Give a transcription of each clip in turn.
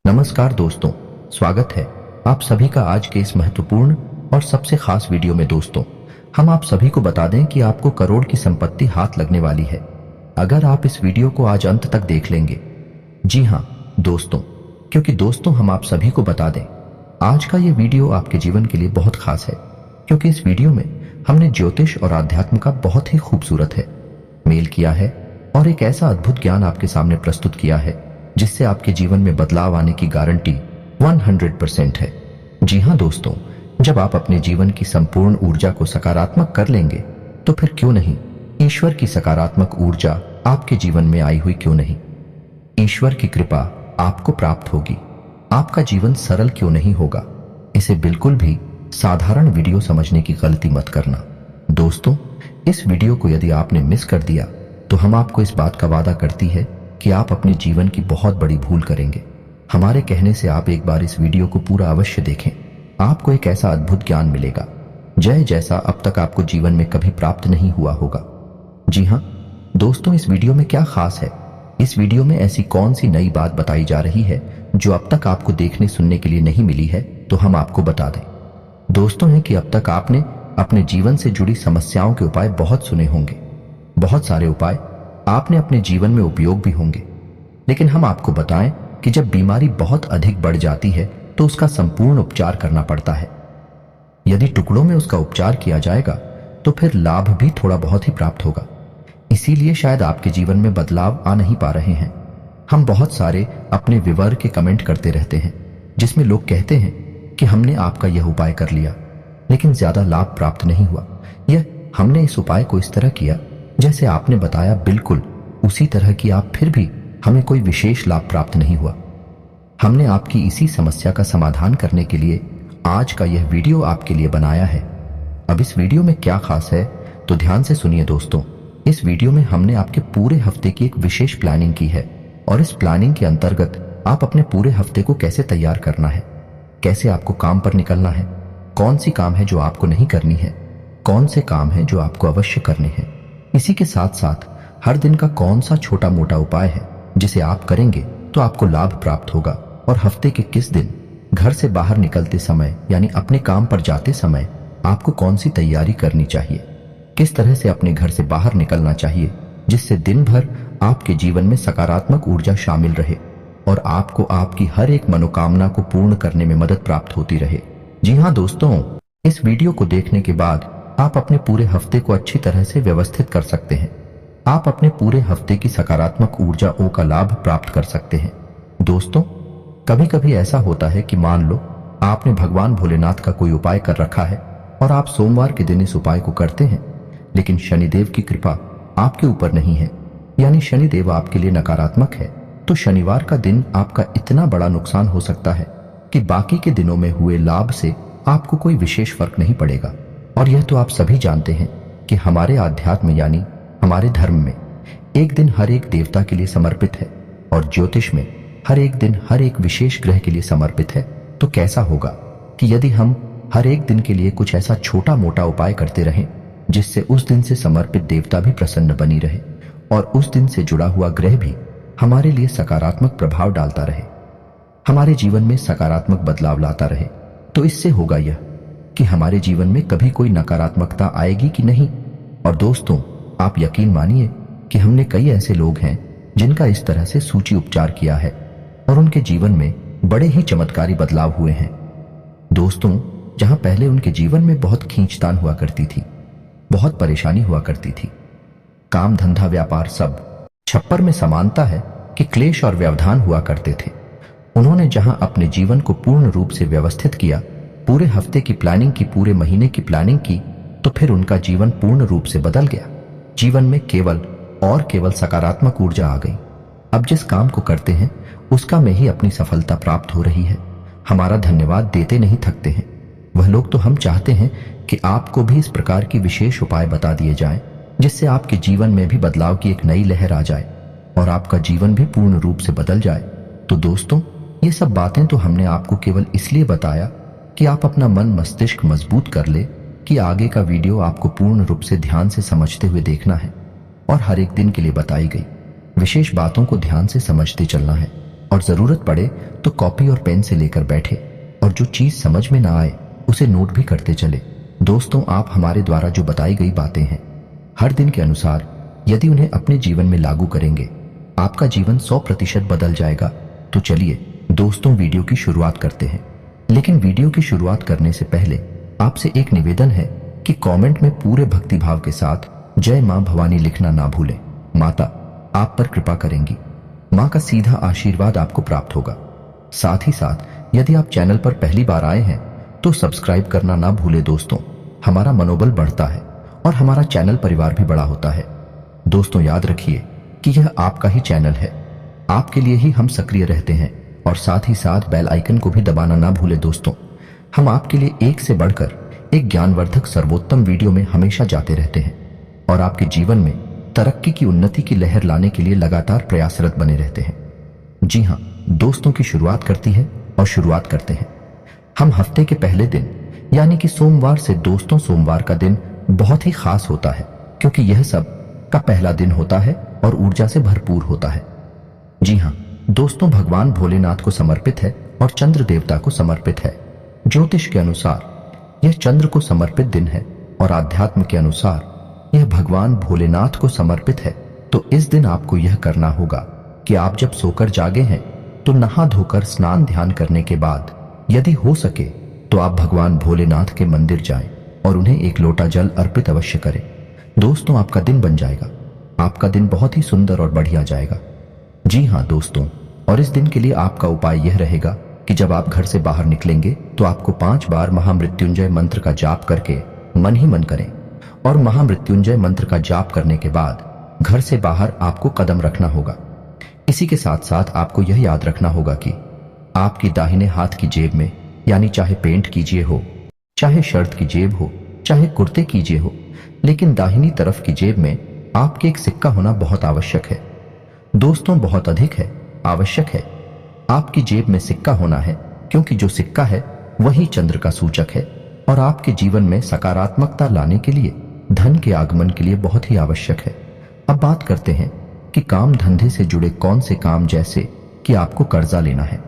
नमस्कार दोस्तों, स्वागत है आप सभी का आज के इस महत्वपूर्ण और सबसे खास वीडियो में। दोस्तों, हम आप सभी को बता दें कि आपको करोड़ की संपत्ति हाथ लगने वाली है अगर आप इस वीडियो को आज अंत तक देख लेंगे। जी हाँ दोस्तों, क्योंकि दोस्तों हम आप सभी को बता दें आज का ये वीडियो आपके जीवन के लिए बहुत खास है, क्योंकि इस वीडियो में हमने ज्योतिष और आध्यात्म का बहुत ही खूबसूरत है मेल किया है और एक ऐसा अद्भुत ज्ञान आपके सामने प्रस्तुत किया है जिससे आपके जीवन में बदलाव आने की गारंटी 100% है। जी हाँ दोस्तों, जब आप अपने जीवन की संपूर्ण ऊर्जा को सकारात्मक कर लेंगे तो फिर क्यों नहीं ईश्वर की सकारात्मक ऊर्जा आपके जीवन में आई हुई क्यों नहीं। ईश्वर की कृपा आपको प्राप्त होगी, आपका जीवन सरल क्यों नहीं होगा। इसे बिल्कुल भी साधारण वीडियो समझने की गलती मत करना। दोस्तों, इस वीडियो को यदि आपने मिस कर दिया तो हम आपको इस बात का वादा करती है कि आप अपने जीवन की बहुत बड़ी भूल करेंगे। हमारे कहने से आप एक बार इस वीडियो को पूरा अवश्य देखें, आपको एक ऐसा अद्भुत ज्ञान मिलेगा जैसा अब तक आपको जीवन में कभी प्राप्त नहीं हुआ होगा। जी हाँ दोस्तों, इस वीडियो में क्या खास है, इस वीडियो में ऐसी कौन सी नई बात बताई जा रही है जो अब तक आपको देखने सुनने के लिए नहीं मिली है, तो हम आपको बता दें दोस्तों है कि अब तक आपने अपने जीवन से जुड़ी समस्याओं के उपाय बहुत सुने होंगे, बहुत सारे उपाय आपने अपने जीवन में उपयोग भी होंगे, लेकिन हम आपको बताएं कि जब बीमारी बहुत अधिक बढ़ जाती है तो उसका संपूर्ण उपचार करना पड़ता है। यदि टुकड़ों में उसका उपचार किया जाएगा तो फिर लाभ भी थोड़ा बहुत ही प्राप्त होगा। इसीलिए शायद आपके जीवन में बदलाव आ नहीं पा रहे हैं। हम बहुत सारे अपने विवर के कमेंट करते रहते हैं जिसमें लोग कहते हैं कि हमने आपका यह उपाय कर लिया लेकिन ज्यादा लाभ प्राप्त नहीं हुआ, यह हमने इस उपाय को इस तरह किया जैसे आपने बताया, बिल्कुल उसी तरह की आप, फिर भी हमें कोई विशेष लाभ प्राप्त नहीं हुआ। हमने आपकी इसी समस्या का समाधान करने के लिए आज का यह वीडियो आपके लिए बनाया है। अब इस वीडियो में क्या खास है तो ध्यान से सुनिए दोस्तों। इस वीडियो में हमने आपके पूरे हफ्ते की एक विशेष प्लानिंग की है और इस प्लानिंग के अंतर्गत आप अपने पूरे हफ्ते को कैसे तैयार करना है, कैसे आपको काम पर निकलना है, कौन सी काम है जो आपको नहीं करनी है, कौन से काम है जो आपको अवश्य करने हैं। इसी के साथ साथ हर दिन का कौन सा छोटा मोटा उपाय है जिसे आप करेंगे तो आपको लाभ प्राप्त होगा, और हफ्ते के किस दिन घर से बाहर निकलते समय यानी अपने काम पर जाते समय आपको कौन सी तैयारी करनी चाहिए, किस तरह से अपने घर से बाहर निकलना चाहिए जिससे दिन भर आपके जीवन में सकारात्मक ऊर्जा शामिल रहे और आपको आपकी हर एक मनोकामना को पूर्ण करने में मदद प्राप्त होती रहे। जी हाँ दोस्तों, इस वीडियो को देखने के बाद आप अपने पूरे हफ्ते को अच्छी तरह से व्यवस्थित कर सकते हैं। आप अपने पूरे हफ्ते की सकारात्मक ऊर्जाओं का लाभ प्राप्त कर सकते हैं। दोस्तों, कभी कभी ऐसा होता है कि मान लो आपने भगवान भोलेनाथ का कोई उपाय कर रखा है और आप सोमवार के दिन इस उपाय को करते हैं, लेकिन शनिदेव की कृपा आपके ऊपर नहीं है, यानी शनिदेव आपके लिए नकारात्मक है, तो शनिवार का दिन आपका इतना बड़ा नुकसान हो सकता है कि बाकी के दिनों में हुए लाभ से आपको कोई विशेष फर्क नहीं पड़ेगा। और यह तो आप सभी जानते हैं कि हमारे आध्यात्म यानी हमारे धर्म में एक दिन हर एक देवता के लिए समर्पित है और ज्योतिष में हर एक दिन हर एक विशेष ग्रह के लिए समर्पित है। तो कैसा होगा कि यदि हम हर एक दिन के लिए कुछ ऐसा छोटा मोटा उपाय करते रहें जिससे उस दिन से समर्पित देवता भी प्रसन्न बनी रहे और उस दिन से जुड़ा हुआ ग्रह भी हमारे लिए सकारात्मक प्रभाव डालता रहे, हमारे जीवन में सकारात्मक बदलाव लाता रहे, तो इससे होगा यह कि हमारे जीवन में कभी कोई नकारात्मकता आएगी कि नहीं। और दोस्तों, आप यकीन मानिए कि हमने कई ऐसे लोग हैं जिनका इस तरह से सूची उपचार किया है और उनके जीवन में बड़े ही चमत्कारी बदलाव हुए हैं। दोस्तों, जहां पहले उनके जीवन में बहुत खींचतान हुआ करती थी, बहुत परेशानी हुआ करती थी, काम धंधा व्यापार सब छप्पर में समानता है कि क्लेश और व्यवधान हुआ करते थे, उन्होंने जहां अपने जीवन को पूर्ण रूप से व्यवस्थित किया, पूरे हफ्ते की प्लानिंग की, पूरे महीने की प्लानिंग की, तो फिर उनका जीवन पूर्ण रूप से बदल गया। जीवन में केवल और केवल सकारात्मक ऊर्जा आ गई। अब जिस काम को करते हैं उसका में ही अपनी सफलता प्राप्त हो रही है। हमारा धन्यवाद देते नहीं थकते हैं वह लोग। तो हम चाहते हैं कि आपको भी इस प्रकार की विशेष उपाय बता दिए जाएं जिससे आपके जीवन में भी बदलाव की एक नई लहर आ जाए और आपका जीवन भी पूर्ण रूप से बदल जाए। तो दोस्तों, ये सब बातें तो हमने आपको केवल इसलिए बताया कि आप अपना मन मस्तिष्क मजबूत कर ले कि आगे का वीडियो आपको पूर्ण रूप से ध्यान से समझते हुए देखना है और हर एक दिन के लिए बताई गई विशेष बातों को ध्यान से समझते चलना है और जरूरत पड़े तो कॉपी और पेन से लेकर बैठे और जो चीज समझ में ना आए उसे नोट भी करते चले। दोस्तों, आप हमारे द्वारा जो बताई गई बातें हैं हर दिन के अनुसार यदि उन्हें अपने जीवन में लागू करेंगे, आपका जीवन 100% बदल जाएगा। तो चलिए दोस्तों, वीडियो की शुरुआत करते हैं। लेकिन वीडियो की शुरुआत करने से पहले आपसे एक निवेदन है कि कमेंट में पूरे भक्तिभाव के साथ जय मां भवानी लिखना ना भूलें। माता आप पर कृपा करेंगी, मां का सीधा आशीर्वाद आपको प्राप्त होगा। साथ ही साथ यदि आप चैनल पर पहली बार आए हैं तो सब्सक्राइब करना ना भूलें। दोस्तों, हमारा मनोबल बढ़ता है और हमारा चैनल परिवार भी बड़ा होता है। दोस्तों, याद रखिए कि यह आपका ही चैनल है, आपके लिए ही हम सक्रिय रहते हैं और साथ ही साथ बेल आइकन को भी दबाना ना भूलें। दोस्तों, हम आपके लिए एक से बढ़कर एक ज्ञानवर्धक सर्वोत्तम वीडियो में हमेशा जाते रहते हैं और आपके जीवन में तरक्की की उन्नति की लहर लाने के लिए लगातार प्रयासरत बने रहते हैं। जी हाँ दोस्तों, की शुरुआत करते हैं। हम हफ्ते के पहले दिन यानी कि सोमवार से। दोस्तों, सोमवार का दिन बहुत ही खास होता है क्योंकि यह सब का पहला दिन होता है और ऊर्जा से भरपूर होता है। जी हाँ दोस्तों, भगवान भोलेनाथ को समर्पित है और चंद्र देवता को समर्पित है। ज्योतिष के अनुसार यह चंद्र को समर्पित दिन है और आध्यात्म के अनुसार यह भगवान भोलेनाथ को समर्पित है। तो इस दिन आपको यह करना होगा कि आप जब सोकर जागे हैं तो नहा धोकर स्नान ध्यान करने के बाद यदि हो सके तो आप भगवान भोलेनाथ के मंदिर जाएं और उन्हें एक लोटा जल अर्पित अवश्य करें। दोस्तों, आपका दिन बन जाएगा, आपका दिन बहुत ही सुंदर और बढ़िया जाएगा। जी हाँ दोस्तों, और इस दिन के लिए आपका उपाय यह रहेगा कि जब आप घर से बाहर निकलेंगे तो आपको 5 बार महामृत्युंजय मंत्र का जाप करके मन ही मन करें और महामृत्युंजय मंत्र का जाप करने के बाद घर से बाहर आपको कदम रखना होगा। इसी के साथ साथ आपको यह याद रखना होगा कि आपकी दाहिने हाथ की जेब में, यानी चाहे पेंट कीजिए हो, चाहे शर्ट की जेब हो, चाहे कुर्ते कीजिए हो, लेकिन दाहिनी तरफ की जेब में आपके एक सिक्का होना बहुत आवश्यक है। दोस्तों, बहुत अधिक है, आवश्यक है। आपकी जेब में सिक्का होना है क्योंकि जो सिक्का है वही चंद्र का सूचक है और आपके जीवन में सकारात्मकता लाने के लिए, धन के आगमन के लिए बहुत ही आवश्यक है। अब बात करते हैं कि काम धंधे से जुड़े कौन से काम, जैसे कि आपको कर्जा लेना है,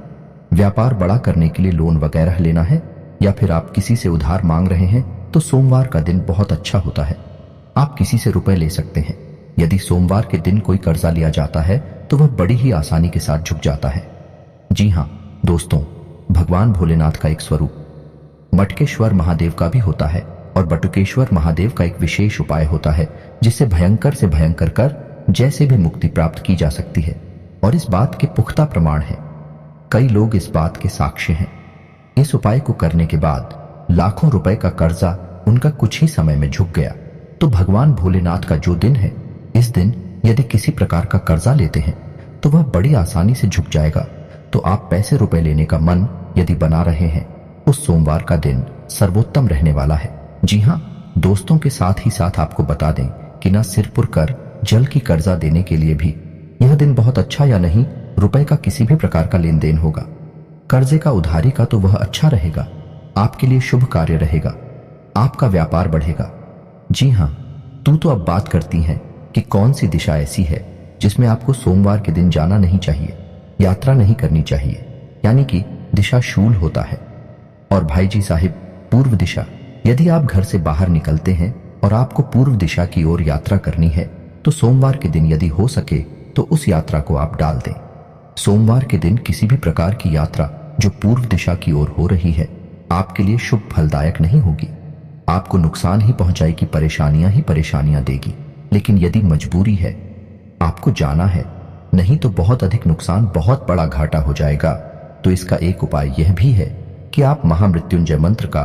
व्यापार बड़ा करने के लिए लोन वगैरह लेना है, या फिर आप किसी से उधार मांग रहे हैं, तो सोमवार का दिन बहुत अच्छा होता है। आप किसी से रुपए ले सकते हैं। यदि सोमवार के दिन कोई कर्जा लिया जाता है तो वह बड़ी ही आसानी के साथ झुक जाता है। जी हाँ दोस्तों, भगवान भोलेनाथ का एक स्वरूप मटकेश्वर महादेव का भी होता है और बटुकेश्वर महादेव का एक विशेष उपाय होता है जिससे भयंकर से भयंकर कर जैसे भी मुक्ति प्राप्त की जा सकती है और इस बात के पुख्ता प्रमाण है। कई लोग इस बात के साक्ष्य हैं। इस उपाय को करने के बाद लाखों रुपए का कर्जा उनका कुछ ही समय में झुक गया। तो भगवान भोलेनाथ का जो दिन है, इस दिन यदि किसी प्रकार का कर्जा लेते हैं तो वह बड़ी आसानी से झुक जाएगा। तो आप पैसे रुपए लेने का मन यदि बना रहे हैं, उस सोमवार का दिन सर्वोत्तम रहने वाला है। जी हाँ दोस्तों, के साथ ही साथ आपको बता दें कि न सिर पुर कर जल की कर्जा देने के लिए भी यह दिन बहुत अच्छा, या नहीं रुपए का किसी भी प्रकार का लेन देन होगा। कर्जे का, उधारी का तो वह अच्छा रहेगा, आपके लिए शुभ कार्य रहेगा, आपका व्यापार बढ़ेगा। जी हाँ, तू तो अब बात करती हैं कि कौन सी दिशा ऐसी है जिसमें आपको सोमवार के दिन जाना नहीं चाहिए, यात्रा नहीं करनी चाहिए, यानी कि दिशा शूल होता है। और भाई जी साहिब, पूर्व दिशा। यदि आप घर से बाहर निकलते हैं और आपको पूर्व दिशा की ओर यात्रा करनी है तो सोमवार के दिन यदि हो सके तो उस यात्रा को आप डाल दें। सोमवार के दिन किसी भी प्रकार की यात्रा जो पूर्व दिशा की ओर हो रही है आपके लिए शुभ फलदायक नहीं होगी, आपको नुकसान ही पहुंचाएगी, परेशानियां ही परेशानियां देगी। लेकिन यदि मजबूरी है, आपको जाना है, नहीं तो बहुत अधिक नुकसान, बहुत बड़ा घाटा हो जाएगा। तो इसका एक उपाय यह भी है कि आप महामृत्युंजय मंत्र का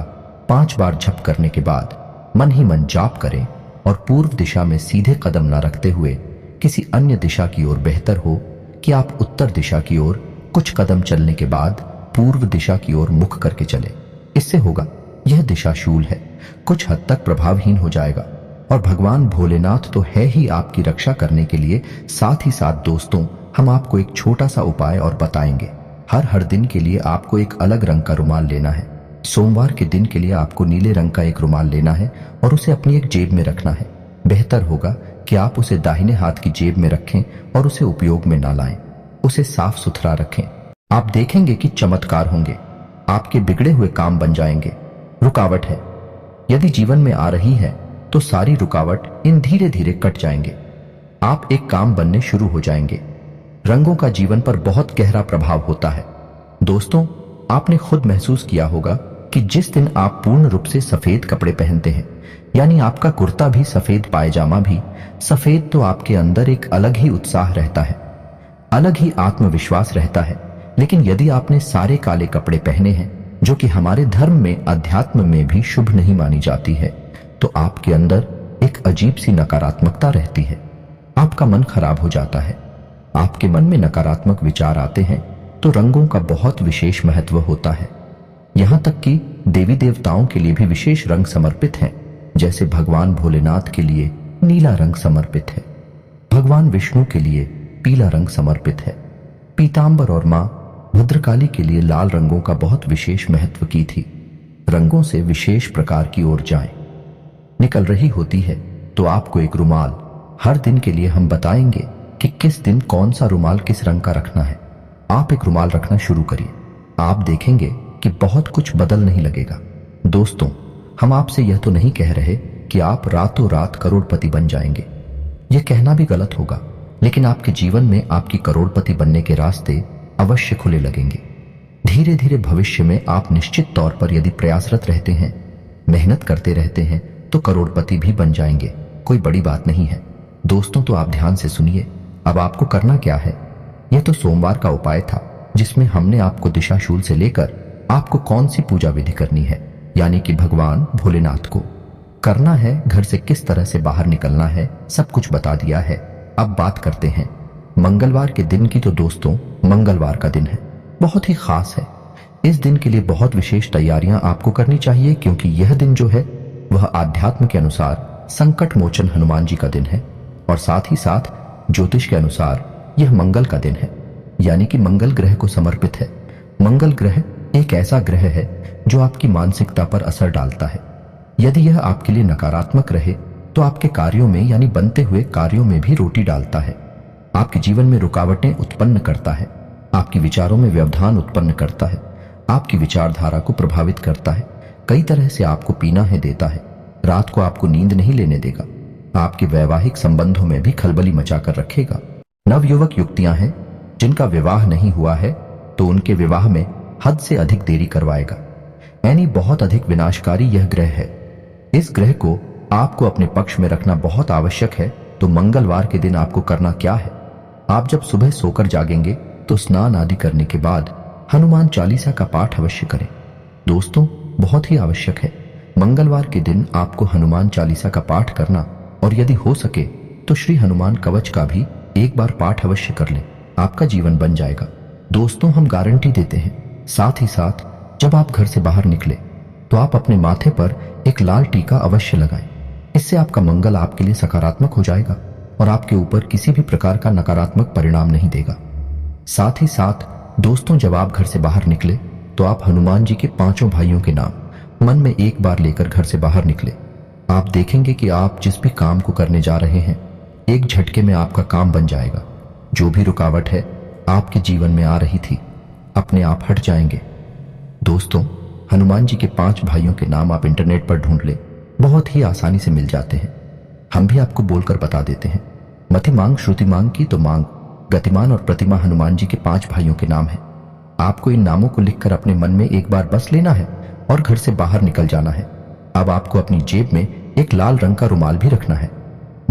5 बार जप करने के बाद मन ही मन जाप करें और पूर्व दिशा में सीधे कदम न रखते हुए किसी अन्य दिशा की ओर, बेहतर हो कि आप उत्तर दिशा की ओर कुछ कदम चलने के बाद पूर्व दिशा की ओर मुख करके चले। इससे होगा, यह दिशा शूल है, कुछ हद तक प्रभावहीन हो जाएगा और भगवान भोलेनाथ तो है ही आपकी रक्षा करने के लिए। साथ ही साथ दोस्तों, हम आपको एक छोटा सा उपाय और बताएंगे। हर दिन के लिए आपको एक अलग रंग का रुमाल लेना है। सोमवार के दिन के लिए आपको नीले रंग का एक रुमाल लेना है और उसे अपनी एक जेब में रखना है। बेहतर होगा कि आप उसे दाहिने हाथ की जेब में रखें और उसे उपयोग में ना लाएं। उसे साफ सुथरा रखें। आप देखेंगे कि चमत्कार होंगे, आपके बिगड़े हुए काम बन जाएंगे। रुकावट है, यदि जीवन में आ रही है तो सारी रुकावट इन धीरे धीरे कट जाएंगे। आप एक काम बनने शुरू हो जाएंगे। रंगों का जीवन पर बहुत गहरा प्रभाव होता है। दोस्तों, आपने खुद महसूस किया होगा कि जिस दिन आप पूर्ण रूप से सफेद कपड़े पहनते हैं, यानी आपका कुर्ता भी सफेद, पायजामा भी सफेद, तो आपके अंदर एक अलग ही उत्साह रहता है, अलग ही आत्मविश्वास रहता है। लेकिन यदि आपने सारे काले कपड़े पहने हैं, जो कि हमारे धर्म में, अध्यात्म में भी शुभ नहीं मानी जाती है, तो आपके अंदर एक अजीब सी नकारात्मकता रहती है। आपका मन खराब हो जाता है, आपके मन में नकारात्मक विचार आते हैं। तो रंगों का बहुत विशेष महत्व होता है। यहां तक कि देवी देवताओं के लिए भी विशेष रंग समर्पित हैं। जैसे भगवान भोलेनाथ के लिए नीला रंग समर्पित है, भगवान विष्णु के लिए पीला रंग समर्पित है, पीतांबर और मां भद्रकाली के लिए लाल रंगों का बहुत विशेष महत्व की थी। रंगों से विशेष प्रकार की ऊर्जाएं निकल रही होती है। तो आपको एक रुमाल हर दिन के लिए हम बताएंगे कि किस दिन कौन सा रुमाल किस रंग का रखना है। आप एक रुमाल रखना शुरू करिए, आप देखेंगे कि बहुत कुछ बदल नहीं लगेगा। दोस्तों, हम आपसे यह तो नहीं कह रहे कि आप रातों रात करोड़पति बन जाएंगे, यह कहना भी गलत होगा। लेकिन आपके जीवन में आपकी करोड़पति बनने के रास्ते अवश्य खुले लगेंगे। धीरे धीरे भविष्य में आप निश्चित तौर पर यदि प्रयासरत रहते हैं, मेहनत करते रहते हैं, तो करोड़पति भी बन जाएंगे। कोई बड़ी बात नहीं है। दोस्तों, तो आप ध्यान से सुनिए। अब आपको करना क्या है? यह तो सोमवार का उपाय था, जिसमें हमने आपको दिशाशूल से लेकर आपको कौन सी पूजा विधि करनी है, यानी कि भगवान भोलेनाथ को करना है, घर से किस तरह से बाहर निकलना है, सब कुछ बता दिया है। अब बात करते हैं मंगलवार के दिन की। तो दोस्तों, मंगलवार का दिन है, बहुत ही खास है। इस दिन के लिए बहुत विशेष तैयारियां आपको करनी चाहिए, क्योंकि यह दिन जो है वह आध्यात्म के अनुसार संकट मोचन हनुमान जी का दिन है, और साथ ही साथ ज्योतिष के अनुसार यह मंगल का दिन है, यानी कि मंगल ग्रह को समर्पित है। मंगल ग्रह एक ऐसा ग्रह है जो आपकी मानसिकता पर असर डालता है। यदि यह आपके लिए नकारात्मक रहे तो आपके कार्यों में, यानी बनते हुए कार्यों में भी रोटी डालता है। आपके जीवन में रुकावटें उत्पन्न करता है, आपके विचारों में व्यवधान उत्पन्न करता है, आपकी विचारधारा को प्रभावित करता है, कई तरह से आपको पीना है देता है, रात को आपको नींद नहीं लेने देगा, आपके वैवाहिक संबंधों में भी खलबली मचाकर रखेगा। नवयुवक युवतियां हैं जिनका विवाह नहीं हुआ है, तो उनके विवाह में हद से अधिक देरी करवाएगा। यानी बहुत अधिक विनाशकारी यह ग्रह है। इस ग्रह को आपको अपने पक्ष में रखना बहुत आवश्यक है। तो मंगलवार के दिन आपको करना क्या है? आप जब सुबह सोकर जागेंगे तो स्नान आदि करने के बाद हनुमान चालीसा का पाठ अवश्य करें। दोस्तों, बहुत ही आवश्यक है। मंगलवार के दिन आपको हनुमान चालीसा का पाठ करना, और यदि हो सके तो श्री हनुमान कवच का भी एक बार पाठ अवश्य कर लें, आपका जीवन बन जाएगा। दोस्तों, हम गारंटी देते हैं। साथ ही साथ जब आप घर से बाहर निकले तो आप अपने माथे पर एक लाल टीका अवश्य लगाएं। इससे आपका मंगल आपके लिए सकारात्मक हो जाएगा और आपके ऊपर किसी भी प्रकार का नकारात्मक परिणाम नहीं देगा। साथ ही साथ दोस्तों, जब आप घर से बाहर निकले तो आप हनुमान जी के पांचों भाइयों के नाम मन में एक बार लेकर घर से बाहर निकले। आप देखेंगे कि आप जिस भी काम को करने जा रहे हैं, एक झटके में आपका काम बन जाएगा। जो भी रुकावट है आपके जीवन में आ रही थी, अपने आप हट जाएंगे। दोस्तों, हनुमान जी के 5 भाइयों के नाम आप इंटरनेट पर ढूंढ ले, बहुत ही आसानी से मिल जाते हैं। हम भी आपको बोलकर बता देते हैं। मतिमांग, श्रुतिमांग की तो मांग, गतिमान और प्रतिमा हनुमान जी के 5 भाइयों के नाम हैं। आपको इन नामों को लिखकर अपने मन में एक बार बस लेना है और घर से बाहर निकल जाना है। अब आपको अपनी जेब में एक लाल रंग का रुमाल भी रखना है।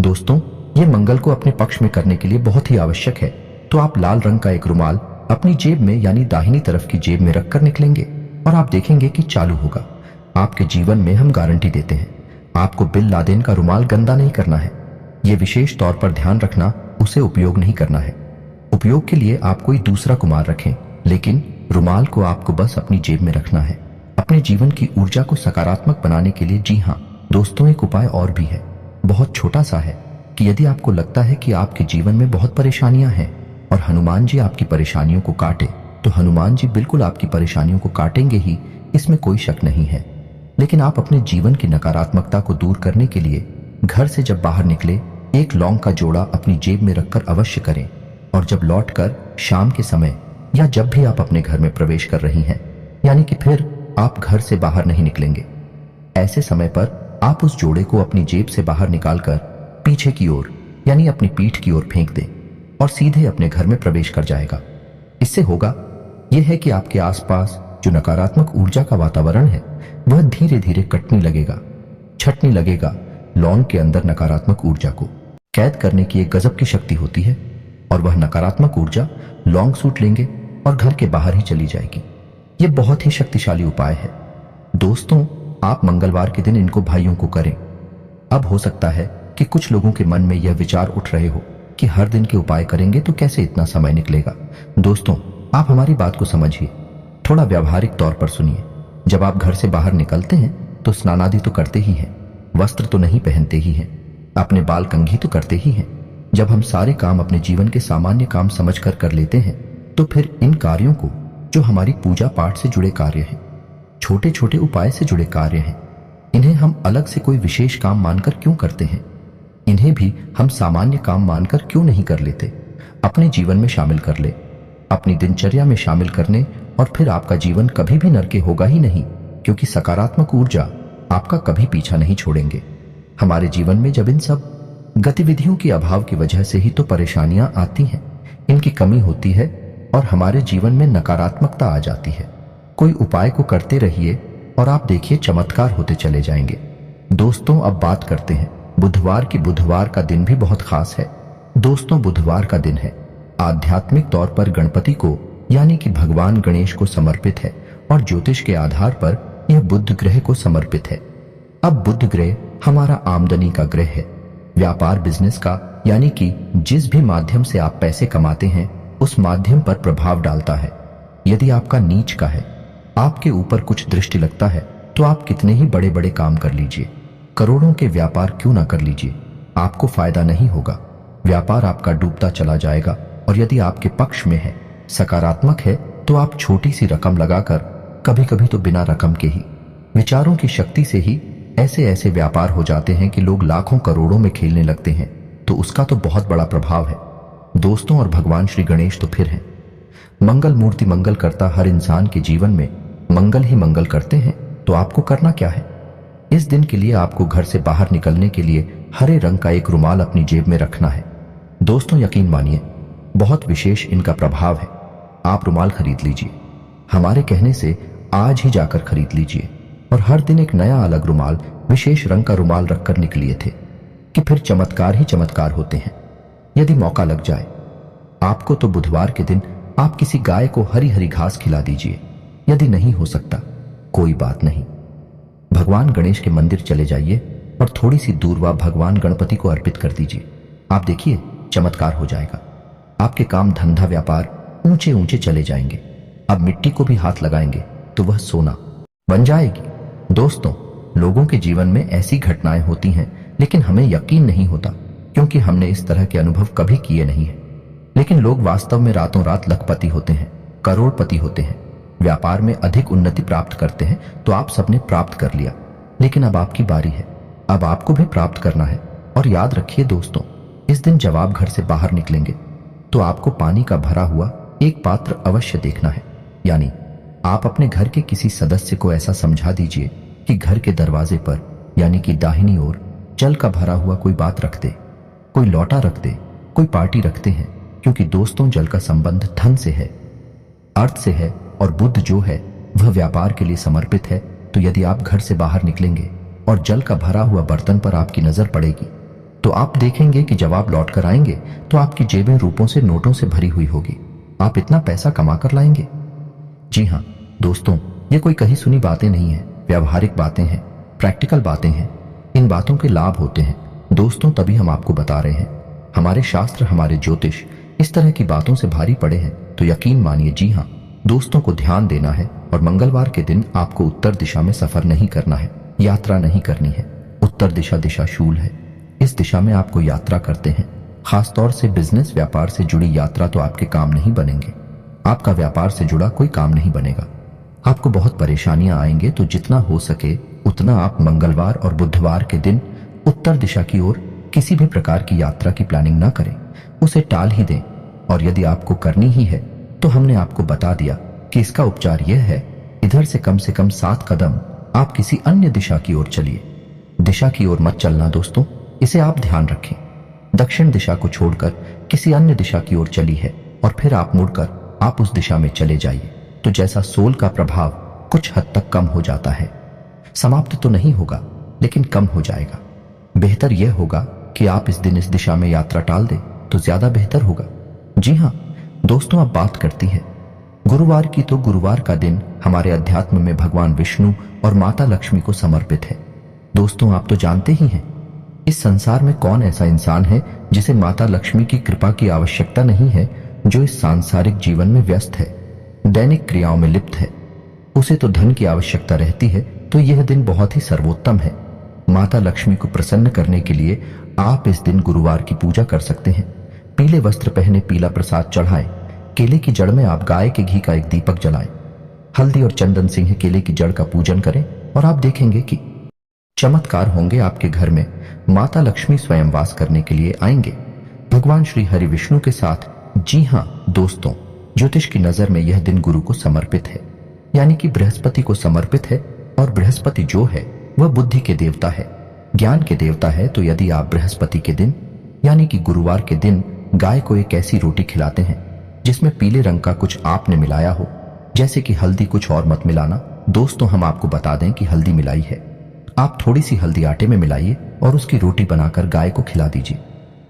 दोस्तों, ये मंगल को अपने पक्ष में करने के लिए बहुत ही आवश्यक है। तो आप लाल रंग का एक रुमाल अपनी जेब में, यानी दाहिनी तरफ की जेब में रखकर निकलेंगे और आप देखेंगे कि चालू होगा। आपके जीवन में हम गारंटी देते हैं। आपको बिन लादेन का रुमाल गंदा नहीं करना है। यह विशेष तौर पर ध्यान रखना, उसे उपयोग नहीं करना है। उपयोग के लिए आप कोई दूसरा कुमार रखें, लेकिन रुमाल को आपको बस अपनी जेब में रखना है। अपने जीवन की ऊर्जा को सकारात्मक बनाने के लिए, जी हाँ दोस्तों, एक उपाय और भी है, बहुत छोटा सा है, कि यदि आपको लगता है कि आपके जीवन में बहुत परेशानियां हैं और हनुमान जी आपकी परेशानियों को काटे, तो हनुमान जी बिल्कुल आपकी परेशानियों को काटेंगे ही, इसमें कोई शक नहीं है। लेकिन आप अपने जीवन की नकारात्मकता को दूर करने के लिए घर से जब बाहर निकले, एक लौंग का जोड़ा अपनी जेब में रखकर अवश्य करें। और जब लौटकर शाम के समय या जब भी आप अपने घर में प्रवेश कर रही हैं, यानी कि फिर आप घर से बाहर नहीं निकलेंगे, ऐसे समय पर आप उस जोड़े को अपनी जेब से बाहर निकालकर पीछे की ओर यानी अपनी पीठ की ओर फेंक दें और सीधे अपने घर में प्रवेश कर जाएगा। इससे होगा यह है कि आपके आसपास जो नकारात्मक ऊर्जा का वातावरण है वह धीरे धीरे कटने लगेगा, छटने लगेगा। लौंग के अंदर नकारात्मक ऊर्जा को कैद करने की एक गजब की शक्ति होती है और वह नकारात्मक ऊर्जा लौंग सूट लेंगे और घर के बाहर ही चली जाएगी। यह बहुत ही शक्तिशाली उपाय है दोस्तों। आप मंगलवार के दिन इनको भाइयों को करें। अब हो सकता है कि कुछ लोगों के मन में यह विचार उठ रहे हो कि हर दिन के उपाय करेंगे तो कैसे इतना समय निकलेगा। दोस्तों, आप हमारी बात को समझिए, थोड़ा व्यावहारिक तौर पर सुनिए। जब आप घर से बाहर निकलते हैं तो स्नानादि तो करते ही हैं, वस्त्र तो नहीं पहनते ही हैं, अपने बाल कंघी तो करते ही हैं। जब हम सारे काम अपने जीवन के सामान्य काम समझकर कर लेते हैं तो फिर इन कार्यों को, जो हमारी पूजा पाठ से जुड़े कार्य हैं, छोटे छोटे उपाय से जुड़े कार्य हैं, इन्हें हम अलग से कोई विशेष काम मानकर क्यों करते हैं? इन्हें भी हम सामान्य काम मानकर क्यों नहीं कर लेते? अपने जीवन में शामिल कर ले, अपनी दिनचर्या में शामिल करने और फिर आपका जीवन कभी भी नरके होगा ही नहीं, क्योंकि सकारात्मक ऊर्जा आपका कभी पीछा नहीं छोड़ेंगे। हमारे जीवन में जब इन सब गतिविधियों के अभाव की वजह से ही तो परेशानियां आती हैं, इनकी कमी होती है और हमारे जीवन में नकारात्मकता आ जाती है। कोई उपाय को करते रहिए और आप देखिए चमत्कार होते चले जाएंगे। दोस्तों, अब बात करते हैं बुधवार की। बुधवार का दिन भी बहुत खास है दोस्तों। बुधवार का दिन है आध्यात्मिक तौर पर गणपति को यानी कि भगवान गणेश को समर्पित है और ज्योतिष के आधार पर यह बुध ग्रह को समर्पित है। अब बुध ग्रह हमारा आमदनी का ग्रह है, व्यापार बिजनेस का, यानी कि जिस भी माध्यम से आप पैसे कमाते हैं उस माध्यम पर प्रभाव डालता है। यदि आपका नीच का है, आपके ऊपर कुछ दृष्टि लगता है तो आप कितने ही बड़े बड़े काम कर लीजिए, करोड़ों के व्यापार क्यों ना कर लीजिए, आपको फायदा नहीं होगा। व्यापार आपका डूबता चला जाएगा। और यदि आपके पक्ष में है, सकारात्मक है, तो आप छोटी सी रकम लगाकर, कभी कभी तो बिना रकम के ही विचारों की शक्ति से ही ऐसे ऐसे व्यापार हो जाते हैं कि लोग लाखों करोड़ों में खेलने लगते हैं। तो उसका तो बहुत बड़ा प्रभाव है दोस्तों। और भगवान श्री गणेश तो फिर हैं मंगल मूर्ति। मंगल करता हर इंसान के जीवन में मंगल ही मंगल करते हैं। तो आपको करना क्या है? इस दिन के लिए आपको घर से बाहर निकलने के लिए हरे रंग का एक रुमाल अपनी जेब में रखना है दोस्तों। यकीन मानिए, बहुत विशेष इनका प्रभाव है। आप रुमाल खरीद लीजिए, हमारे कहने से आज ही जाकर खरीद लीजिए और हर दिन एक नया अलग रुमाल, विशेष रंग का रुमाल रखकर निकलिए थे कि फिर चमत्कार ही चमत्कार होते हैं। यदि मौका लग जाए आपको तो बुधवार के दिन आप किसी गाय को हरी हरी घास खिला दीजिए। यदि नहीं हो सकता कोई बात नहीं, भगवान गणेश के मंदिर चले जाइए और थोड़ी सी दूर वह भगवान गणपति को अर्पित कर दीजिए। आप देखिए चमत्कार हो जाएगा। आपके काम धंधा व्यापार ऊंचे ऊंचे चले जाएंगे। अब मिट्टी को भी हाथ लगाएंगे तो वह सोना बन जाएगी। दोस्तों, लोगों के जीवन में ऐसी घटनाएं होती हैं, लेकिन हमें यकीन नहीं होता क्योंकि हमने इस तरह के अनुभव कभी किए नहीं है। लेकिन लोग वास्तव में रातों रात लखपति होते हैं, करोड़पति होते हैं, व्यापार में अधिक उन्नति प्राप्त करते हैं। तो आप सबने प्राप्त कर लिया, लेकिन अब आपकी बारी है। अब आपको भी प्राप्त करना है। और याद रखिए दोस्तों, इस दिन जब आप घर से बाहर निकलेंगे तो आपको पानी का भरा हुआ एक पात्र अवश्य देखना है। यानी आप अपने घर के किसी सदस्य को ऐसा समझा दीजिए कि घर के दरवाजे पर यानी कि दाहिनी ओर जल का भरा हुआ कोई बात रख दे, कोई लौटा रख दे, कोई पार्टी रखते हैं। क्योंकि दोस्तों, जल का संबंध धन से है, अर्थ से है और बुध जो है वह व्यापार के लिए समर्पित है। तो यदि आप घर से बाहर निकलेंगे और जल का भरा हुआ बर्तन पर आपकी नजर पड़ेगी तो आप देखेंगे कि जब आप लौट कर आएंगे तो आपकी जेबें रूपों से, नोटों से भरी हुई होगी। आप इतना पैसा कमा कर लाएंगे। जी हाँ दोस्तों, ये कोई कही सुनी बातें नहीं है, व्यावहारिक बातें हैं, प्रैक्टिकल बातें हैं। इन बातों के लाभ होते हैं दोस्तों, तभी हम आपको बता रहे हैं। हमारे शास्त्र, हमारे ज्योतिष इस तरह की बातों से भारी पड़े हैं तो यकीन मानिए, जी हाँ दोस्तों को ध्यान देना है। और मंगलवार के दिन आपको उत्तर दिशा में सफर नहीं करना है, यात्रा नहीं करनी है। उत्तर दिशा दिशा शूल है, इस दिशा में आपको यात्रा करते हैं। खासतौर से बिजनेस व्यापार से जुड़ी यात्रा तो आपके काम नहीं बनेंगे। आपका व्यापार से जुड़ा कोई काम नहीं बनेगा। आपको बहुत परेशानियां आएंगे। तो जितना हो सके उतना आप मंगलवार और बुधवार के दिन उत्तर दिशा की ओर किसी भी प्रकार की यात्रा की प्लानिंग ना करें, उसे टाल ही दें और यदि आपको करनी ही है तो हमने आपको बता दिया कि इसका उपचार यह है, इधर से कम 7 कदम आप किसी अन्य दिशा की ओर चलिए। दिशा की ओर मत चलना दोस्तों, इसे आप ध्यान रखें। दक्षिण दिशा को छोड़कर किसी अन्य दिशा की ओर चली है और फिर आप मुड़कर आप उस दिशा में चले जाइए, तो जैसा सोल का प्रभाव कुछ हद तक कम हो जाता है। समाप्त तो नहीं होगा लेकिन कम हो जाएगा। बेहतर यह होगा कि आप इस दिन इस दिशा में यात्रा टाल दें तो ज्यादा बेहतर होगा। जी हाँ दोस्तों, अब बात करती है गुरुवार की। तो गुरुवार का दिन हमारे अध्यात्म में भगवान विष्णु और माता लक्ष्मी को समर्पित है। दोस्तों आप तो जानते ही हैं, इस संसार में कौन ऐसा इंसान है जिसे माता लक्ष्मी की कृपा की आवश्यकता नहीं है, जो इस सांसारिक जीवन में व्यस्त है, दैनिक क्रियाओं में लिप्त है। उसे तो धन की आवश्यकता रहती है, तो यह दिन बहुत ही सर्वोत्तम है। माता लक्ष्मी को प्रसन्न करने के लिए आप इस दिन गुरुवार की पूजा कर सकते हैं। पीले वस्त्र पहने, पीला प्रसाद चढ़ाएं, केले की जड़ में आप गाय के घी का एक दीपक जलाएं, हल्दी और चंदन सिंह केले की जड़ का पूजन करें और आप देखेंगे कि चमत्कार होंगे। आपके घर में माता लक्ष्मी स्वयं वास करने के लिए आएंगे, भगवान श्री हरि विष्णु के साथ। जी हाँ दोस्तों, ज्योतिष की नजर में यह दिन गुरु को समर्पित है, यानी कि बृहस्पति को समर्पित है। और बृहस्पति जो है वह बुद्धि के देवता है, ज्ञान के देवता है। तो यदि आप बृहस्पति के दिन यानी कि गुरुवार के दिन गाय को एक ऐसी रोटी खिलाते हैं जिसमें पीले रंग का कुछ आपने मिलाया हो, जैसे कि हल्दी, कुछ और मत मिलाना दोस्तों। हम आपको बता दें कि हल्दी मिलाई है, आप थोड़ी सी हल्दी आटे में मिलाइए और उसकी रोटी बनाकर गाय को खिला दीजिए।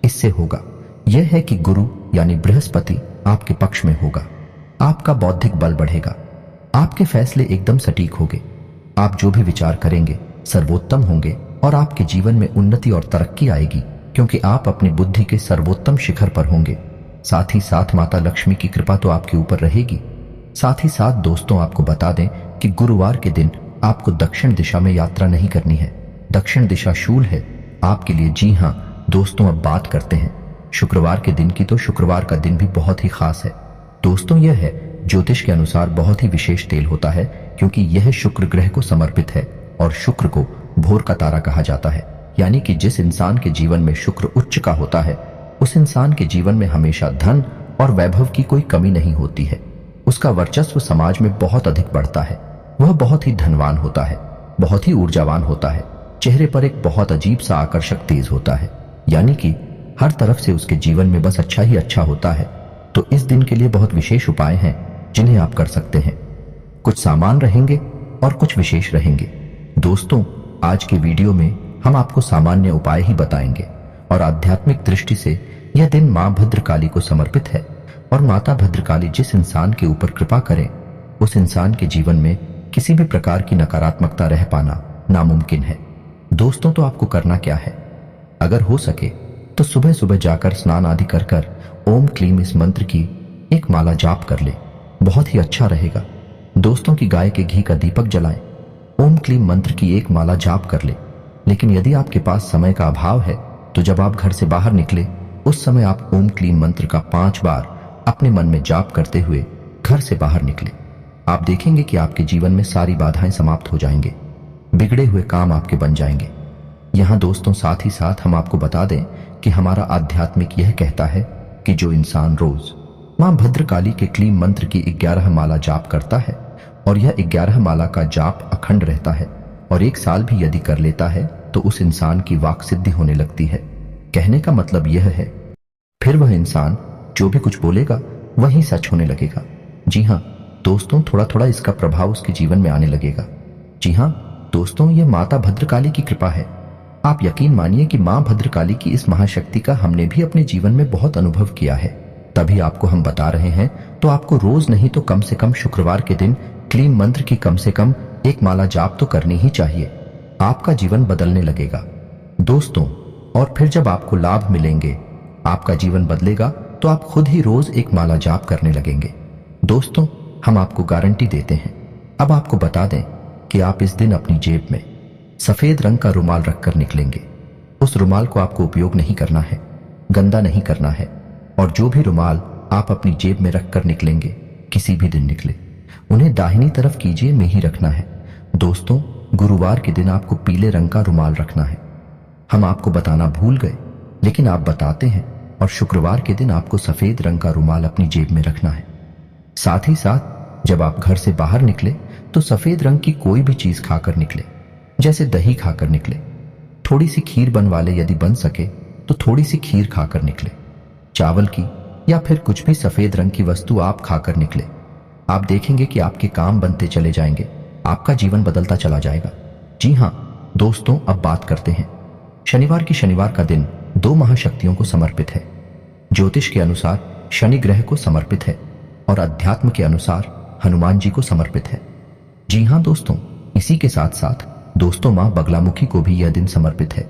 इससे होगा यह है कि गुरु यानी बृहस्पति आपके पक्ष में होगा, आपका बौद्धिक बल बढ़ेगा, आपके फैसले एकदम सटीक होंगे, आप जो भी विचार करेंगे सर्वोत्तम होंगे और आपके जीवन में उन्नति और तरक्की आएगी, क्योंकि आप अपनी बुद्धि के सर्वोत्तम शिखर पर होंगे। साथ ही साथ माता लक्ष्मी की कृपा तो आपके ऊपर रहेगी। साथ ही साथ दोस्तों आपको बता दें कि गुरुवार के दिन आपको दक्षिण दिशा में यात्रा नहीं करनी है। दक्षिण दिशा शूल है आपके लिए। जी हाँ दोस्तों, अब बात करते हैं शुक्रवार के दिन की। तो शुक्रवार का दिन भी बहुत ही खास है दोस्तों। यह है ज्योतिष के अनुसार बहुत ही विशेष तेल होता है, क्योंकि यह शुक्र ग्रह को समर्पित है और शुक्र को भोर का तारा कहा जाता है। यानी कि जिस इंसान के जीवन में शुक्र उच्च का होता है, उस इंसान के जीवन में हमेशा धन और वैभव की कोई कमी नहीं होती है। उसका वर्चस्व समाज में बहुत अधिक बढ़ता है, वह बहुत ही धनवान होता है, बहुत ही ऊर्जावान होता है, चेहरे पर एक बहुत अजीब सा आकर्षक तेज होता है, यानी कि हर तरफ से उसके जीवन में बस अच्छा ही अच्छा होता है। तो इस दिन के लिए बहुत विशेष उपाय हैं जिन्हें आप कर सकते हैं। कुछ सामान रहेंगे और कुछ विशेष रहेंगे। दोस्तों आज के वीडियो में हम आपको सामान्य उपाय ही बताएंगे और आध्यात्मिक दृष्टि से यह दिन मां भद्रकाली को समर्पित है। और माता भद्रकाली जिस इंसान के ऊपर कृपा करें, उस इंसान के जीवन में किसी भी प्रकार की नकारात्मकता रह पाना नामुमकिन है। दोस्तों तो आपको करना क्या है, अगर हो सके तो सुबह सुबह जाकर स्नान आदि कर ओम क्लीम इस मंत्र की एक माला जाप कर ले, बहुत ही अच्छा रहेगा। दोस्तों की गाय के घी का दीपक जलाएं, ओम क्लीम मंत्र की एक माला जाप कर ले। लेकिन यदि आपके पास समय का अभाव है तो जब आप घर से बाहर निकले उस समय आप ओम क्लीम मंत्र का 5 बार अपने मन में जाप करते हुए घर से बाहर निकले। आप देखेंगे कि आपके जीवन में सारी बाधाएं समाप्त हो जाएंगे, बिगड़े हुए काम आपके बन जाएंगे। यहां दोस्तों साथ ही साथ हम आपको बता दें कि हमारा आध्यात्मिक यह कहता है कि जो इंसान रोज मां भद्रकाली के क्लीम मंत्र की 11 माला जाप करता है और यह 11 माला का जाप अखंड रहता है और 1 साल भी यदि कर लेता है तो उस इंसान की वाक सिद्धि होने लगती है। कहने का मतलब यह है, फिर वह इंसान जो भी कुछ बोलेगा वही सच होने लगेगा। जी हाँ दोस्तों, थोड़ा थोड़ा इसका प्रभाव उसके जीवन में आने लगेगा। जी हाँ दोस्तों, यह माता भद्रकाली की कृपा है। आप यकीन मानिए कि मां भद्रकाली की इस महाशक्ति का हमने भी अपने जीवन में बहुत अनुभव किया है, तभी आपको हम बता रहे हैं। तो आपको रोज नहीं तो कम से कम शुक्रवार के दिन क्लीम मंत्र की कम से कम 1 माला जाप तो करनी ही चाहिए। आपका जीवन बदलने लगेगा दोस्तों। और फिर जब आपको लाभ मिलेंगे, आपका जीवन बदलेगा, तो आप खुद ही रोज 1 माला जाप करने लगेंगे। दोस्तों हम आपको गारंटी देते हैं। अब आपको बता दें कि आप इस दिन अपनी जेब में सफेद रंग का रुमाल रखकर निकलेंगे। उस रुमाल को आपको उपयोग नहीं करना है, गंदा नहीं करना है, और जो भी रुमाल आप अपनी जेब में रखकर निकलेंगे, किसी भी दिन निकले, उन्हें दाहिनी तरफ कीजिए में ही रखना है। दोस्तों गुरुवार के दिन आपको पीले रंग का रुमाल रखना है। हम आपको बताना भूल गए, लेकिन आप बताते हैं और शुक्रवार के दिन आपको सफेद रंग का रुमाल अपनी जेब में रखना है। साथ ही साथ जब आप घर से बाहर निकले तो सफेद रंग की कोई भी चीज खाकर निकले, जैसे दही खाकर निकले, थोड़ी सी खीर बनवा ले, यदि बन सके तो थोड़ी सी खीर खाकर निकले, चावल की या फिर कुछ भी सफेद रंग की वस्तु आप खाकर निकले। आप देखेंगे कि आपके काम बनते चले जाएंगे, आपका जीवन बदलता चला जाएगा। जी हां दोस्तों, अब बात करते हैं शनिवार की। शनिवार का दिन दो महाशक्तियों को समर्पित है। ज्योतिष के अनुसार शनि ग्रह को समर्पित है और अध्यात्म के अनुसार हनुमान जी को समर्पित है। जी हां दोस्तों, इसी के साथ साथ दोस्तों मां बगलामुखी को भी यह दिन समर्पित है।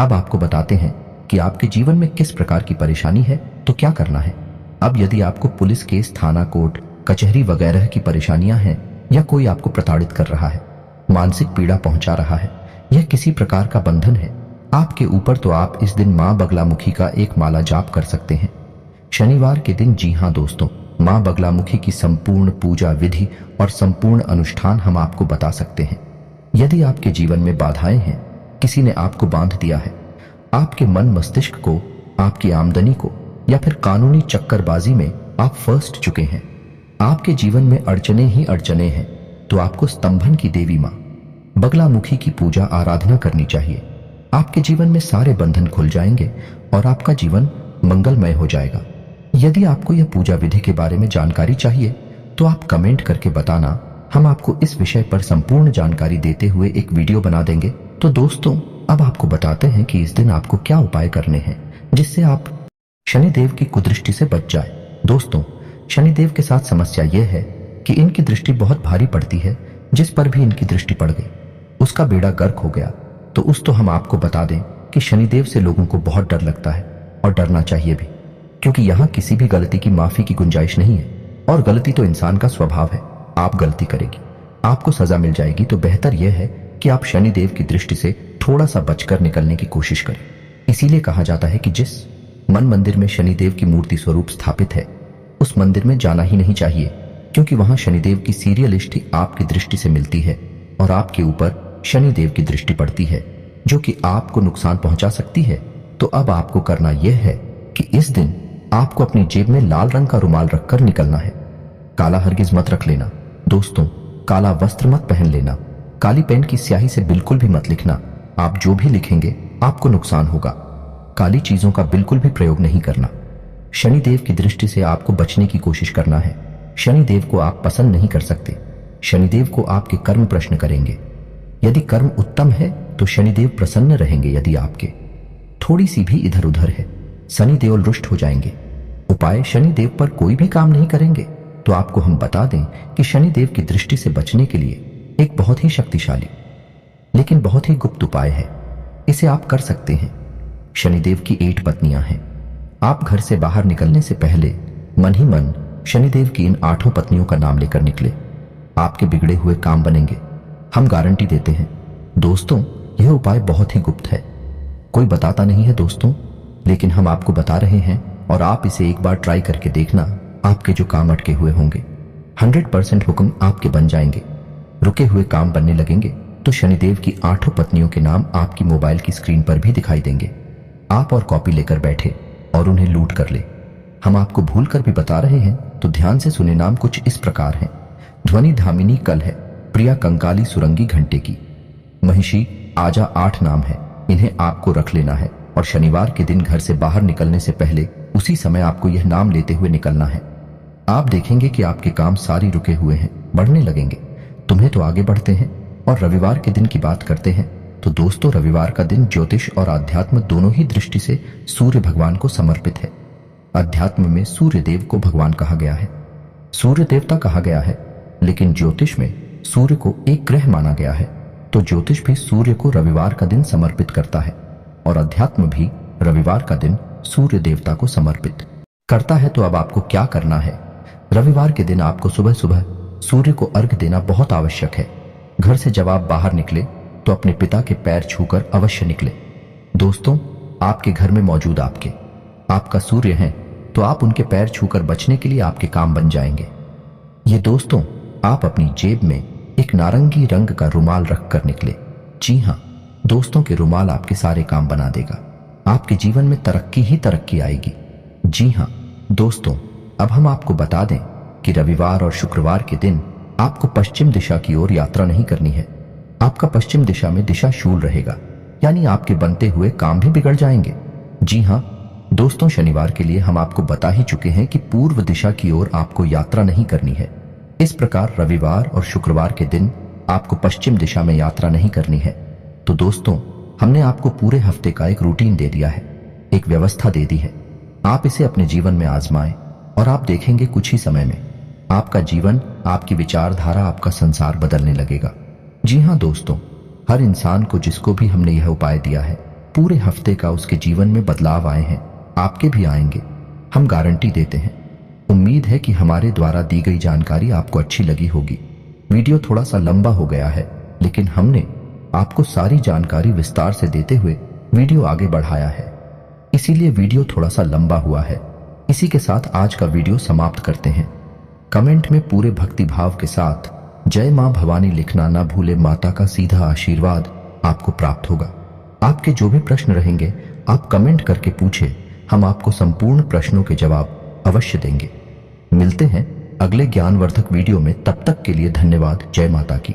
अब आपको बताते हैं कि आपके जीवन में किस प्रकार की परेशानी है तो क्या करना है। अब यदि आपको पुलिस केस, थाना, कोर्ट, कचहरी वगैरह की परेशानियां हैं या कोई आपको प्रताड़ित कर रहा है, मानसिक पीड़ा पहुंचा रहा है, यह किसी प्रकार का बंधन है आपके ऊपर, तो आप इस दिन मां बगलामुखी का एक माला जाप कर सकते हैं शनिवार के दिन। जी हां दोस्तों, मां बगलामुखी की संपूर्ण पूजा विधि और संपूर्ण अनुष्ठान हम आपको बता सकते हैं। यदि आपके जीवन में बाधाएं हैं, किसी ने आपको बांध दिया है, आपके मन मस्तिष्क को, आपकी आमदनी को, या फिर कानूनी चक्करबाजी में आप फंस चुके हैं, आपके जीवन में अड़चने ही अड़चने हैं, तो आपको स्तंभन की देवी मां बगलामुखी की पूजा आराधना करनी चाहिए। आपके जीवन में सारे बंधन खुल जाएंगे और आपका जीवन मंगलमय हो जाएगा। यदि आपको यह पूजा विधि के बारे में जानकारी चाहिए तो आप कमेंट करके बताना, हम आपको इस विषय पर संपूर्ण जानकारी देते हुए एक वीडियो बना देंगे। तो दोस्तों, अब आपको बताते हैं कि इस दिन आपको क्या उपाय करने हैं जिससे आप शनिदेव की कुदृष्टि से बच जाए। दोस्तों, शनिदेव के साथ समस्या यह है कि इनकी दृष्टि बहुत भारी पड़ती है। जिस पर भी इनकी दृष्टि पड़ गई उसका बेड़ा गर्क हो गया। तो हम आपको बता दें कि शनिदेव से लोगों को बहुत डर लगता है और डरना चाहिए भी, क्योंकि यहाँ किसी भी गलती की माफी की गुंजाइश नहीं है और गलती तो इंसान का स्वभाव है। आप गलती करेगी, आपको सजा मिल जाएगी। तो बेहतर यह है कि आप शनिदेव की दृष्टि से थोड़ा सा बचकर निकलने की कोशिश करें। इसीलिए कहा जाता है कि जिस मन मंदिर में शनिदेव की मूर्ति स्वरूप स्थापित है उस मंदिर में जाना ही नहीं चाहिए, क्योंकि वहां शनिदेव की सीरियलिस्टी आपकी दृष्टि से मिलती है और आपके ऊपर शनिदेव की दृष्टि पड़ती है, जो कि आपको नुकसान पहुंचा सकती है। तो अब आपको करना यह है कि इस दिन आपको अपनी जेब में लाल रंग का रुमाल रखकर निकलना है। काला हरगिज मत रख लेना दोस्तों, काला वस्त्र मत पहन लेना, काली पेन की स्याही से बिल्कुल भी मत लिखना। आप जो भी लिखेंगे आपको नुकसान होगा। काली चीजों का बिल्कुल भी प्रयोग नहीं करना। शनिदेव की दृष्टि से आपको बचने की कोशिश करना है। शनिदेव को आप पसंद नहीं कर सकते। शनिदेव को आपके कर्म प्रश्न करेंगे। यदि कर्म उत्तम है तो शनिदेव प्रसन्न रहेंगे। यदि आपके थोड़ी सी भी इधर उधर है, शनिदेव रुष्ट हो जाएंगे। उपाय, शनिदेव पर कोई भी काम नहीं करेंगे। तो आपको हम बता दें कि शनिदेव की दृष्टि से बचने के लिए एक बहुत ही शक्तिशाली लेकिन बहुत ही गुप्त उपाय है। इसे आप कर सकते हैं। शनिदेव की 8 पत्नियां हैं। आप घर से बाहर निकलने से पहले मन ही मन शनिदेव की इन 8 पत्नियों का नाम लेकर निकले। आपके बिगड़े हुए काम बनेंगे, हम गारंटी देते हैं। दोस्तों, यह उपाय बहुत ही गुप्त है, कोई बताता नहीं है दोस्तों, लेकिन हम आपको बता रहे हैं और आप इसे एक बार ट्राई करके देखना। आपके जो काम अटके हुए होंगे 100% हुक्म आपके बन जाएंगे। रुके हुए काम बनने लगेंगे तो शनिदेव की 8 पत्नियों के नाम आपकी मोबाइल की स्क्रीन पर भी दिखाई देंगे। आप और कॉपी लेकर बैठे और उन्हें लूट कर ले। हम आपको भूल कर भी बता रहे हैं तो ध्यान से सुने। नाम कुछ इस प्रकार हैं। ध्वनि धामिनी कल है, प्रिया कंकाली सुरंगी घंटे की, महिषी आजा 8 नाम है। इन्हें आपको रख लेना है और शनिवार के दिन घर से बाहर निकलने से पहले उसी समय आपको यह नाम लेते हुए निकलना है। आप देखेंगे कि आपके काम सारी रुके हुए हैं, बढ़ने लगेंगे। तुम्हें तो आगे बढ़ते हैं। और रविवार के दिन की बात करते हैं तो दोस्तों, रविवार का दिन ज्योतिष और आध्यात्म दोनों ही दृष्टि से सूर्य भगवान को समर्पित है। अध्यात्म में सूर्य देव को भगवान कहा गया है, सूर्य देवता कहा गया है, लेकिन ज्योतिष में सूर्य को एक ग्रह माना गया है। तो ज्योतिष भी सूर्य को रविवार का दिन समर्पित करता है और अध्यात्म भी रविवार का दिन सूर्य देवता को समर्पित करता है। तो अब आपको क्या करना है? रविवार के दिन आपको सुबह सुबह सूर्य को अर्घ्य देना बहुत आवश्यक है। घर से जब आप बाहर निकले तो अपने पिता के पैर छूकर अवश्य निकले। दोस्तों, आपके घर में मौजूद आपका सूर्य हैं, तो आप उनके पैर छूकर बचने के लिए आपके काम बन जाएंगे। ये दोस्तों, आप अपनी जेब में एक नारंगी रंग का रुमाल रखकर निकले। जी हां दोस्तों, के रुमाल आपके सारे काम बना देगा। आपके जीवन में तरक्की ही तरक्की आएगी। जी हाँ दोस्तों, अब हम आपको बता दें कि रविवार और शुक्रवार के दिन आपको पश्चिम दिशा की ओर यात्रा नहीं करनी है। आपका पश्चिम दिशा में दिशा शूल रहेगा, यानी आपके बनते हुए काम भी बिगड़ जाएंगे। जी हाँ दोस्तों, शनिवार के लिए हम आपको बता ही चुके हैं कि पूर्व दिशा की ओर आपको यात्रा नहीं करनी है। इस प्रकार रविवार और शुक्रवार के दिन आपको पश्चिम दिशा में यात्रा नहीं करनी है। तो दोस्तों, हमने आपको पूरे हफ्ते का एक रूटीन दे दिया है, एक व्यवस्था दे दी है। आप इसे अपने जीवन में आजमाएं और आप देखेंगे कुछ ही समय में आपका जीवन, आपकी विचारधारा, आपका संसार बदलने लगेगा। जी हाँ दोस्तों, हर इंसान को जिसको भी हमने यह उपाय दिया है, पूरे हफ्ते का उसके जीवन में बदलाव आए हैं, आपके भी आएंगे, हम गारंटी देते हैं। उम्मीद है कि हमारे द्वारा दी गई जानकारी आपको अच्छी लगी होगी। वीडियो थोड़ा सा लंबा हो गया है, लेकिन हमने आपको सारी जानकारी विस्तार से देते हुए वीडियो आगे बढ़ाया है, इसीलिए वीडियो थोड़ा सा लंबा हुआ है। इसी के साथ आज का वीडियो समाप्त करते हैं। कमेंट में पूरे भक्ति भाव के साथ जय मां भवानी लिखना ना भूले, माता का सीधा आशीर्वाद आपको प्राप्त होगा। आपके जो भी प्रश्न रहेंगे आप कमेंट करके पूछे, हम आपको संपूर्ण प्रश्नों के जवाब अवश्य देंगे। मिलते हैं अगले ज्ञानवर्धक वीडियो में, तब तक के लिए धन्यवाद। जय माता की।